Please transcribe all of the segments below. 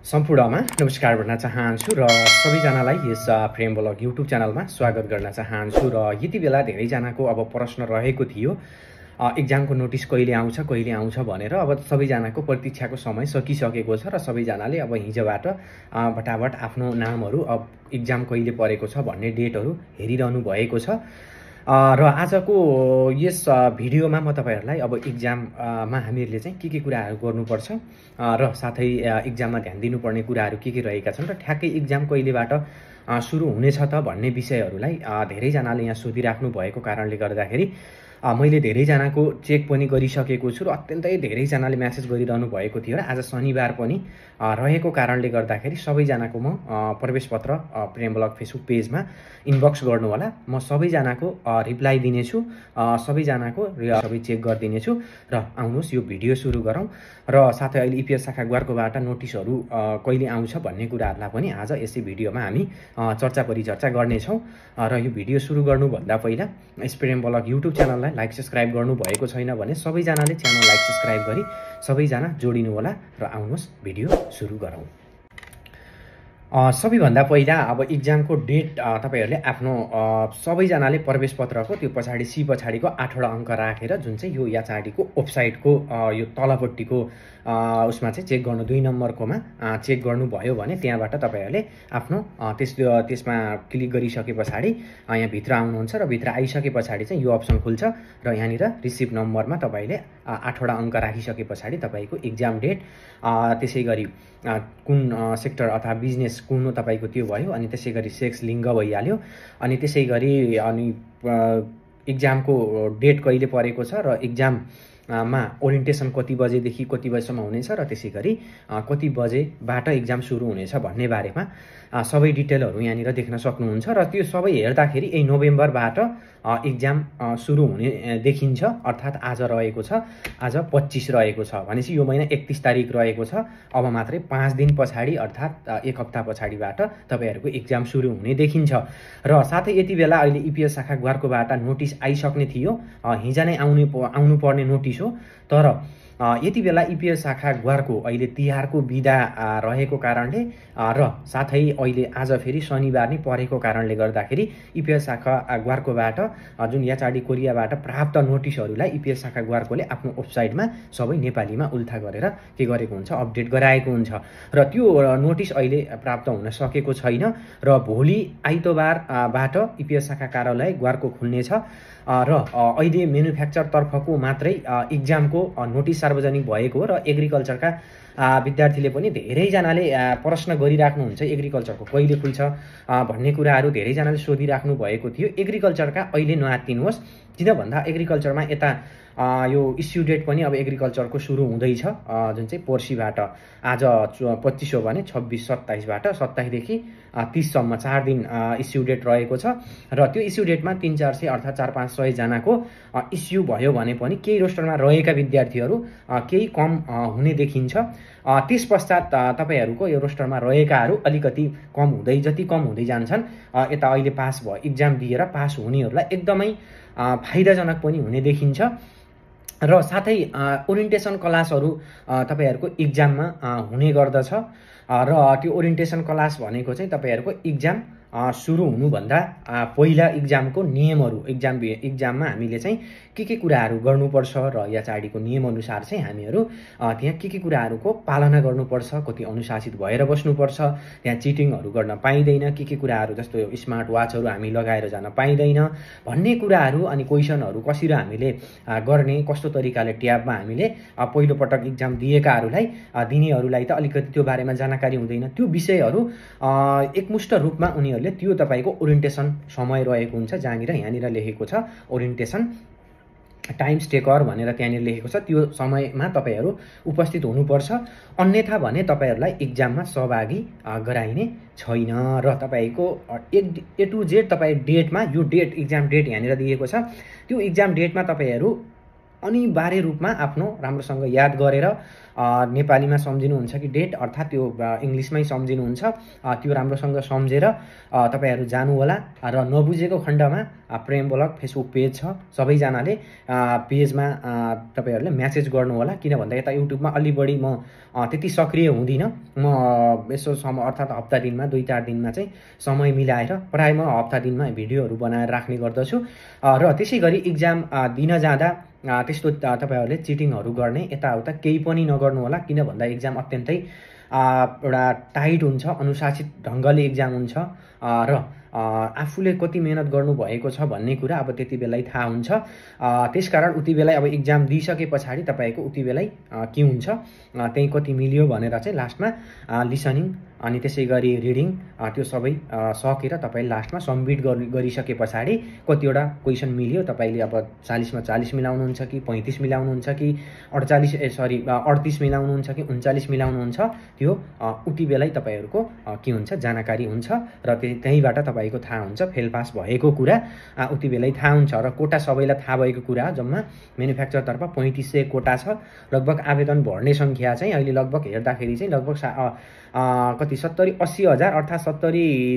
सम्पूर्णमा नमस्कार भन्न चाहन्छु र सबैजनालाई यस फ्रेम ब्लग युट्युब च्यानलमा स्वागत गर्न चाहन्छु। र यति बेला धेरैजनाको अब प्रश्न रहेको थियो एक्जामको नोटिस कहिले आउँछ भनेर। अब सबैजनाको प्रतीक्षाको समय सकिसकेको छ र सबैजनाले अब हिजोबाट फटाफट आफ्नो नामहरू अब एक्जाम कहिले परेको छ भन्ने डेटहरू हेरिरहनु भएको छ। र आजको यस भिडियोमा म तपाईहरुलाई अब एक्जाममा हामीहरूले चाहिँ के कुराहरू गर्नुपर्छ र साथै एक्जाममा ध्यान दिनुपर्ने कुराहरू के रहेका छन् र ठ्याक्कै एक्जाम कहिलेबाट सुरु हुनेछ त भन्ने विषयहरूलाई धेरैजनाले यहाँ सोधिराख्नु भएको कारणले गर्दाखेरि मैले धेरैजनाको चेक पनि गरिसकेको छु र अत्यन्तै धेरैजनाले मेसेज गरिरहनु भएको थियो र आज शनिबार पनि रहेको कारणले गर्दाखेरि सबैजनाको म प्रवेश पत्र प्रेम ब्लग फेसबुक पेजमा इनबक्स गर्नु होला। म सबैजनाको रिप्लाई दिनेछु, सबैजनाको सबै चेक गरिदिनेछु। र आउनुहोस् यो भिडियो सुरु गरौँ र साथै अहिले इपिएस शाखा ग्वारकोबाट नोटिसहरू कहिले आउँछ भन्ने कुराहरूलाई पनि आज यसै भिडियोमा हामी चर्चा परिचर्चा गर्नेछौँ। र यो भिडियो सुरु गर्नुभन्दा पहिला यस प्रेम ब्लग युट्युब च्यानललाई लाइक सब्स्क्राइब गर्नु भएको छैन भने सबैजनाले च्यानल लाइक सब्स्क्राइब गरी सबैजना जोडिनु होला। र आउनुहोस् भिडियो सुरु गरौँ। सबैभन्दा पहिला अब एक्जामको डेट तपाईहरुले आफ्नो सबैजनाले प्रवेश पत्रको त्यो पछाडी सी पछाडीको 8वटा अङ्क राखेर जुन चाहिँ यो याचाडीको वेबसाइटको यो तलपट्टिको उसमा चाहिँ चेक गर्नु 2 नम्बरकोमा चेक गर्नु भयो भने त्यहाँबाट तपाईहरुले आफ्नो त्यसमा क्लिक गरिसके पछाडी यहाँ भित्र आउनुहुन्छ र भित्र आइसके पछाडी चाहिँ यो अप्सन खुल्छ र यहाँनिर रिसिभ नम्बरमा तपाईले 8वटा अङ्क राखिसके पछाडी तपाईको एक्जाम डेट त्यसैगरी कुन सेक्टर अथवा बिजनेस कुन हो तपाईको त्यो भयो अनि त्यसैगरी सेक्स लिङ्ग भइहाल्यो अनि त्यसैगरी अनि एक्जामको डेट कहिले परेको छ र एक्जाम मा ओरिएन्टेसन कति बजेदेखि कति बजेसम्म हुनेछ र त्यसैगरी कति बजेबाट एक्जाम सुरु हुनेछ भन्ने बारेमा सबै डिटेलहरू यहाँनिर देख्न सक्नुहुन्छ। र त्यो सबै हेर्दाखेरि यही नोभेम्बरबाट एक्जाम सुरु हुने देखिन्छ, अर्थात् आज रहेको छ, आज 25 रहेको छ भनेपछि यो महिना 31 तारिक रहेको छ। अब मात्रै 5 दिन पछाडी अर्थात् 1 हप्ता पछाडीबाट तपाईहरुको एक्जाम सुरु हुने देखिन्छ। र साथै यति बेला अहिले इपिएस शाखा ग्वारकोबाट नोटिस आइसक्ने थियो, हिजो नै आउनु पर्ने नोटिस हो। तर यति बेला इपिएस शाखा ग्वारको अहिले तिहारको बिदा रहेको कारणले र साथै अहिले आज फेरि शनिबार नै परेको कारणले गर्दाखेरि इपिएस शाखा ग्वारकोबाट जुन याचाडी कोरियाबाट प्राप्त नोटिसहरूलाई इपिएस शाखा ग्वारकोले आफ्नो वेबसाइटमा सबै नेपालीमा उल्था गरेर के गरेको हुन्छ, अपडेट गराएको हुन्छ। र त्यो नोटिस अहिले प्राप्त हुन सकेको छैन र भोलि आइतबारबाट इपिएस शाखा कार्यालय ग्वारको खुल्नेछ र अहिले म्यानुफ्याक्चर तर्फको मात्रै एक्जामको नोटिस सार्वजनिक भएको हो। र एग्रिकल्चरका विद्यार्थीले पनि धेरैजनाले प्रश्न गरिराख्नुहुन्छ एग्रिकल्चरको कहिले खुल्छ भन्ने कुराहरू धेरैजनाले सोधिराख्नु भएको थियो। एग्रिकल्चरका अहिले नआत्तिनुहोस्, किन भन्दा एग्रिकल्चरमा यता यो इस्यु डेट पनि अब एग्रिकल्चरको सुरु हुँदैछ जुन चाहिँ पर्सिबाट आज 25 हो भने 26 27बाट 27 देखि 30 सम्म 4 दिन इस्यु डेट रहेको छ। र त्यो इस्यु डेटमा 300-400 अर्थात् 400-500 जनाको इस्यु भयो भने पनि केही रोस्टरमा रहेका विद्यार्थीहरू केही कम हुने देखिन्छ। त्यस पश्चात तपाईहरुको यो रोस्टरमा रहेकाहरू अलिकति कम हुँदै जति कम हुँदै जान्छन् यता अहिले पास भयो एक्जाम दिएर पास हुनेहरूलाई एकदमै फाइदाजनक पनि हुने देखिन्छ। र साथै ओरिएन्टेसन क्लासहरू तपाईहरुको एक्जाममा हुने गर्दछ र त्यो ओरिएन्टेसन क्लास भनेको चाहिँ तपाईहरुको एक्जाम सुरु हुनुभन्दा पहिला एक्जामको नियमहरू एक्जाममा हामीले चाहिँ के कुराहरू गर्नुपर्छ र याचाडीको नियमअनुसार चाहिँ हामीहरू त्यहाँ के कुराहरूको पालना गर्नुपर्छ, कति अनुशासित भएर बस्नुपर्छ, त्यहाँ चिटिङहरू गर्न पाइँदैन, के कुराहरू जस्तो स्मार्ट वाचहरू हामी लगाएर जान पाइँदैन भन्ने कुराहरू अनि क्वेसनहरू कसरी हामीले गर्ने, कस्तो तरिकाले ट्याबमा हामीले पहिलो पटक एक्जाम दिएकाहरूलाई दिनेहरूलाई त अलिकति त्यो बारेमा जानकारी हुँदैन। त्यो विषयहरू एकमुष्ट रूपमा उनीहरूले त्यो तपाईको ओरिएन्टेसन समय रहेको हुन्छ, जहाँनिर यहाँनिर लेखेको छ ओरिएन्टेसन टाइम्स टेकर भनेर त्यहाँनिर लेखेको छ। त्यो समयमा तपाईहरु उपस्थित हुनुपर्छ, अन्यथा भने तपाईहरुलाई एक्जाममा सहभागी गराइने छैन। र तपाईको ए टु जेड तपाई डेटमा यो डेट एक्जाम डेट यहाँनिर दिएको छ, त्यो एक्जाम डेटमा तपाईहरु अनिवार्य रूपमा आफ्नो राम्रोसँग याद गरेर नेपालीमा सम्झिनुहुन्छ कि डेट अर्थात् त्यो इङ्ग्लिसमै सम्झिनुहुन्छ त्यो राम्रोसँग सम्झेर तपाईहरु जानु होला र नबुझेको खण्डमा प्रेम ब्लग फेसबुक पेज छ सबैजनाले पेजमा तपाईहरुले मेसेज गर्नु होला किन भन्दा यता युट्युबमा अलि बढी म त्यति सक्रिय हुँदिन म यसो अर्थात् हप्ता दिनमा 2-4 दिनमा चाहिँ समय मिलाएर प्राय म हप्ता दिनमा भिडियोहरु बनाएर राख्ने गर्दछु र त्यसैगरी एक्जाम दिन जाँदा त्यस्तो तपाईहरुले चिटिङहरु गर्ने यताउता केही पनि नगर्नु होला किन भन्दा एक्जाम अत्यन्तै एउटा टाइट हुन्छ अनुशासित ढंगले एक्जाम हुन्छ र आफूले कति मेहनत गर्नु भएको छ भन्ने कुरा अब त्यति बेलै थाहा हुन्छ त्यसकारण उति बेलै अब एक्जाम दिइसके पछाडी तपाईको उति बेलै के हुन्छ त्यही कति मिल्यो भनेर चाहिँ लास्टमा लिसनिङ अनि त्यसैगरी रिडिङ त्यो सबै सकेर तपाई लास्टमा सबमिट गरिसके पछाडी कतिवटा क्वेशन मिल्यो तपाईले अब 40 मा 40 मिलाउनुहुन्छ कि 35 मिलाउनुहुन्छ कि 38 मिलाउनुहुन्छ कि 39 मिलाउनुहुन्छ त्यो उति बेलै तपाईहरुको के हुन्छ जानकारी हुन्छ र त्यहीबाट तपाईको थाहा हुन्छ फेल पास भएको कुरा उति बेलै थाहा हुन्छ र कोटा सबैलाई थाहा भएको कुरा जम्मा म्यानुफ्याक्चर तर्फ 3500 कोटा छ लगभग आवेदन भर्ने संख्या चाहिँ अहिले लगभग हेर्दाखेरि चाहिँ लगभग कति 70-80 हजार अर्थात् 70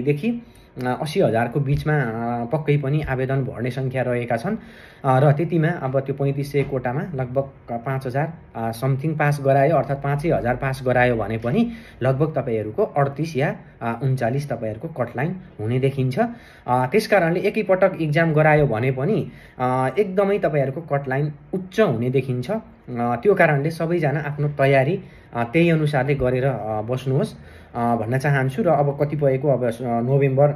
देखि 80 हजार को बीचमा पक्कै पनि आवेदन भर्ने संख्या रहेका छन् र त्यतिमा अब त्यो 3500 कोटामा लगभग 5000 समथिङ पास गरायो अर्थात् 5000 पास गरायो भने पनि लगभग तपाईहरुको 38 या 39 तपाईहरुको कट लाइन हुने देखिन्छ त्यसकारणले एकैपटक एक्जाम गरायो भने पनि एकदमै तपाईहरुको कट लाइन उच्च हुने देखिन्छ त्यो कारणले सबैजना आफ्नो तयारी त्यही अनुसारले गरेर बस्नुहोस् भन्न चाहन्छु र अब कतिपयको अब नोभेम्बर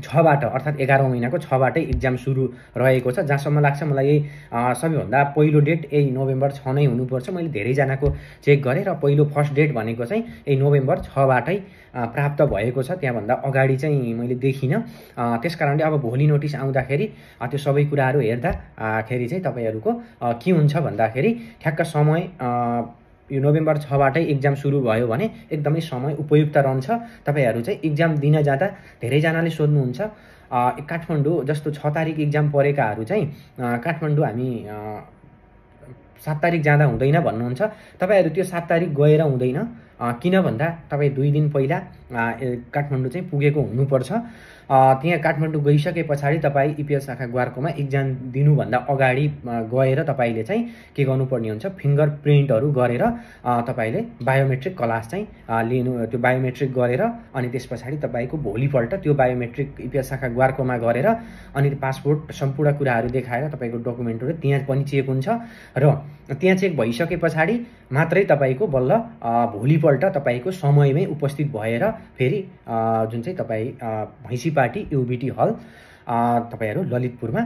6 बाट अर्थात् 11औं महिनाको 6 बाटै एक्जाम सुरु रहेको छ जहाँसम्म लाग्छ मलाई सबैभन्दा पहिलो डेट यही नोभेम्बर 6 नै हुनुपर्छ मैले धेरै जनाको चेक गरे र पहिलो फर्स्ट डेट भनेको चाहिँ यही नोभेम्बर 6 बाटै प्राप्त भएको छ त्यहाँ भन्दा अगाडि चाहिँ मैले देखिन त्यसकारणले अब भोलि नोटिस आउँदाखेरि त्यो सबै कुराहरु हेर्दा खेरि चाहिँ तपाईहरुको के हुन्छ भन्दाखेरि ठ्याक्क समय यो नोभेम्बर 6 बाटै एक्जाम सुरु भयो भने एकदमै समय उपयुक्त रहन्छ तपाईहरु चाहिँ एक्जाम दिन जाँदा धेरै जनाले सोध्नुहुन्छ काठमाडौँ जस्तो 6 तारिख एक्जाम परेकाहरु चाहिँ काठमाडौँ हामी 7 तारिख जाँदा हुँदैन भन्नुहुन्छ तपाईहरु त्यो 7 तारिख गएर हुँदैन किन भन्दा तपाई 2 दिन पहिला काठमाडौँ चाहिँ पुगेको हुनुपर्छ त्यहाँ काठमाडौँ गइसके पछाडी तपाई इपिएस शाखा ग्वारकोमा एक्जाम दिनु भन्दा अगाडि गएर तपाईले चाहिँ के गर्नुपर्ने हुन्छ फिंगर प्रिन्टहरु गरेर तपाईले बायोमेट्रिक क्लास चाहिँ लिनु त्यो बायोमेट्रिक गरेर अनि त्यसपछि तपाईको भोलिपल्ट त्यो बायोमेट्रिक इपिएस शाखा ग्वारकोमा गरेर अनि पासपोर्ट सम्पूर्ण कुराहरु देखाएर तपाईको डकुमेन्टहरु त्यहाँ पनि चेक हुन्छ र त्यहाँ चेक भइसके पछाडी मात्रै तपाईको बल्ल भोलिपल्ट तपाईको समयमै उपस्थित भएर फेरि जुन चाहिँ तपाई भैँसी पार्टी युबिटी हल तपाईहरु ललितपुरमा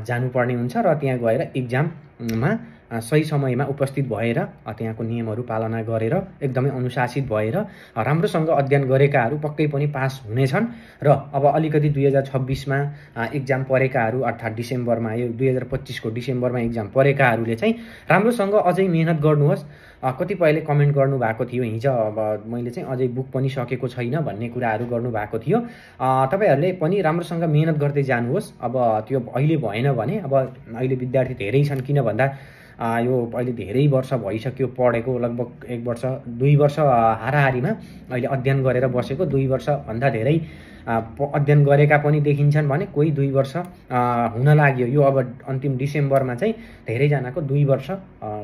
जानुपर्ने हुन्छ र त्यहाँ गएर एक्जाममा सही समयमा उपस्थित भएर त्यहाँको नियमहरु पालना गरेर एकदमै अनुशासित भएर राम्रोसँग अध्ययन गरेकाहरु पक्कै पनि पास हुनेछन् र अब अलिकति 2026 मा एक्जाम परेकाहरु अर्थात् डिसेम्बरमा यो 2025 को डिसेम्बरमा एक्जाम परेकाहरुले चाहिँ राम्रोसँग अझै मेहनत गर्नुहोस् कतिपयले कमेन्ट गर्नु भएको थियो हिजो अब मैले चाहिँ अझै बुक पनि सकेको छैन भन्ने कुराहरु गर्नु भएको थियो तपाईहरुले पनि राम्रोसँग मेहनत गर्दै जानुहोस् अब त्यो अहिले भएन भने अब अहिले विद्यार्थी धेरै छन् किन भन्दा यो अहिले धेरै वर्ष भइसक्यो पढेको लगभग 1 वर्ष 2 वर्ष हाराहारीमा अहिले अध्ययन गरेर बसेको 2 वर्ष भन्दा धेरै अध्ययन गरेका पनि देखिन्छन् भने कोही 2 वर्ष हुन लाग्यो यो अब अन्तिम डिसेम्बरमा चाहिँ धेरै जनाको 2 वर्ष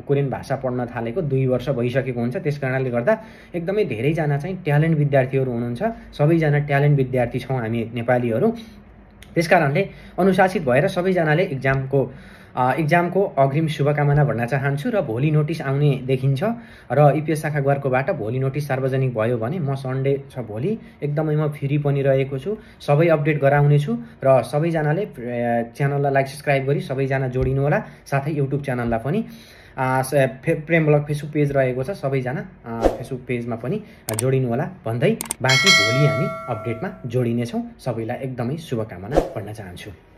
कोरियन भाषा पढ्न थालेको 2 वर्ष भइसकेको हुन्छ त्यसकारणले गर्दा एकदमै धेरै जना चाहिँ ट्यालेन्ट विद्यार्थीहरु हुनुहुन्छ सबैजना ट्यालेन्ट विद्यार्थी छौं हामी नेपालीहरु त्यसकारणले अनुशासित भएर सबैजनाले एक्जामको अग्रिम शुभकामना भन्न चाहन्छु र भोलि नोटिस आउने देखिन्छ र इपिएस शाखा ग्वारकोबाट भोलि नोटिस सार्वजनिक भयो भने म सन्डे छ भोलि एकदमै म फ्री पनि रहेको छु सबै अपडेट गराउने छु र सबैजनाले च्यानललाई लाइक सब्स्क्राइब गरी सबैजना जोडिनु होला साथै युट्युब च्यानललाई पनि प्रेम ब्लग फेसबुक पेज रहेको छ सबैजना फेसबुक पेजमा पनि जोडिनु होला भन्दै बाँकी भोलि हामी अपडेटमा जोडिने छौं सबैलाई एकदमै शुभकामना भन्न चाहन्छु।